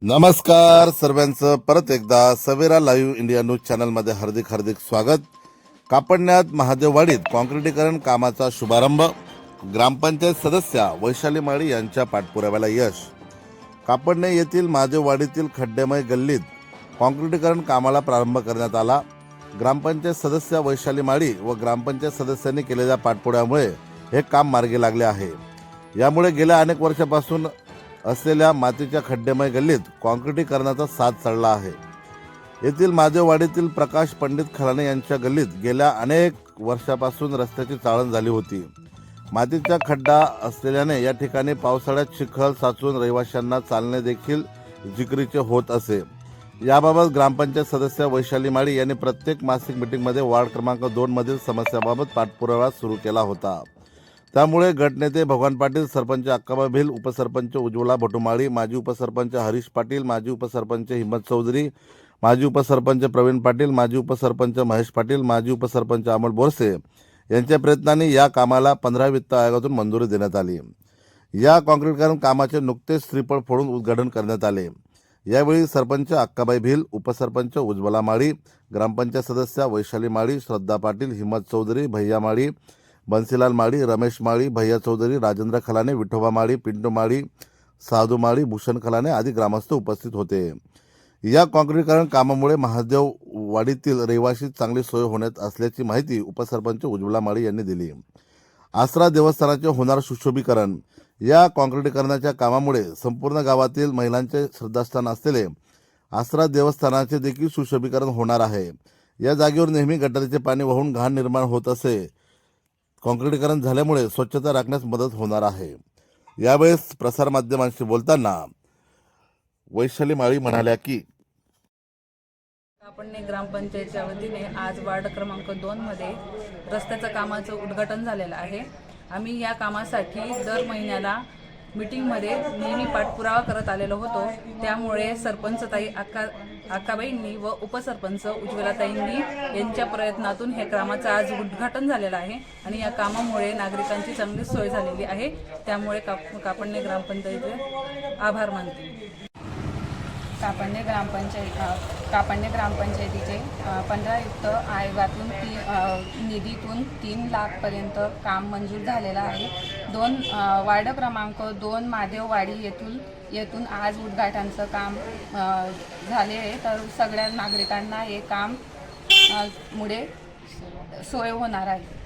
नमस्कार सर्वांचं परत एकदा सवेरा लाईव्ह इंडिया न्यूज चॅनलमध्ये हार्दिक हार्दिक स्वागत. कापडण्यात महादेववाडीत काँक्रिटीकरण कामाचा शुभारंभ. ग्रामपंचायत सदस्या वैशाली माळी यांच्या पाठपुराव्याला यश. कापडणे येथील महादेववाडीतील खड्डेमय गल्लीत काँक्रिटीकरण कामाला प्रारंभ करण्यात आला. ग्रामपंचायत सदस्या वैशाली माळी व ग्रामपंचायत सदस्यांनी केलेल्या पाठपुराव्यामुळे हे काम मार्गी लागले आहे. यामुळे गेल्या अनेक वर्षापासून असलेल्या मातीच्या खड्डेमय गल्लीत काँक्रिटीकरणाचा साथ चढला आहे. येथील महादेववाडीतील प्रकाश पंडित खलाने यांच्या गल्लीत गेल्या अनेक वर्षापासून रस्त्याची चाळण झाली होती. मातीचा खड्डा असलेल्याने या ठिकाणी पावसाळ्यात चिखल साचून रहिवाशांना चालणे देखील जिकरीचे होत असे. याबाबत ग्रामपंचायत सदस्य वैशाली माळी यांनी प्रत्येक मासिक मीटिंगमध्ये वार्ड क्रमांक 2 मधील समस्याबाबत पाठपुरावा सुरू केला होता. त्यामुळे गटनेते भगवान पाटील, सरपंच अक्काबा भिल, उपसरपंच उज्ज्वला भटुमाळी, माजी उपसरपंच हरीश पाटील, माजी उपसरपंच हिम्मत चौधरी, माजी उपसरपंच प्रवीण पाटील, माजी उपसरपंच महेश पाटील, माजी उपसरपंच अमोल बोरसे यांच्या प्रयत्नांनी या कामाला 15 वित्त आयोगातून मंजुरी देण्यात आली. या काँक्रीटीकरण कामाचे नुकतेच श्रीफळ फोडून उद्घाटन करण्यात आले. यावेळी सरपंच अक्काबाई भिल, उपसरपंच उज्ज्वला माळी, ग्रामपंचायत सदस्या वैशाली माळी, श्रद्धा पाटील, हिम्मत चौधरी, भैया माळी, बन्सीलाल माळी, रमेश माळी, भैया चौधरी, राजेंद्र खलाने, विठोबा माळी, पिंटू माळी, साधू माळी, भूषण खलाने आदी ग्रामस्थ उपस्थित होते. या काँक्रीटीकरण कामामुळे महादेववाडीतील रहिवासी चांगली सोय होण्यात असल्याची माहिती उपसरपंच उज्ज्वला माळी यांनी दिली. आसरा देवस्थानाचे होणार सुशोभीकरण. या काँक्रीटीकरणाच्या कामामुळे संपूर्ण गावातील महिलांचे श्रद्धास्थान असलेले आसरा देवस्थानाचे देखील सुशोभीकरण होणार आहे. या जागेवर नेहमी गटारीचे पाणी वाहून घाण निर्माण होत असे. काँक्रीटीकरण झाल्यामुळे स्वच्छता राखण्यास मदत होणार आहे. यावेळेस प्रसारमाध्यमांशी बोलताना वैशाली माळी म्हणाल्या की कापडणे ग्रामपंचायतच्या वतीने आज वार्ड क्रमांक 2 मध्ये रस्त्याचं कामाचं उद्घाटन झालेलं आहे. आम्ही या कामासाठी दर महिन्याला मीटिंगमध्ये नेहमी पाठपुरावा करत आलेलो होतो. त्यामुळे सरपंचताई अक्काबाईंनी व उपसरपंच उज्ज्वलाताईंनी यांच्या प्रयत्नातून हे कामाचं आज उद्घाटन झालेलं आहे आणि या कामामुळे नागरिकांची चांगली सोय झालेली आहे. त्यामुळे कापडणे ग्रामपंचायतीचे आभार मानते. कापडणे ग्रामपंचायतीचे 15 युक्त आयोगातून निधीतून 3 लाखपर्यंत काम मंजूर झालेलं आहे. वार्ड क्रमांक 2 महादेववाडी येथून आज उद्घाटनाचं काम झाले आहे. तर सगळ्या नागरिकांना हे काम मुळे सोय होणार आहे.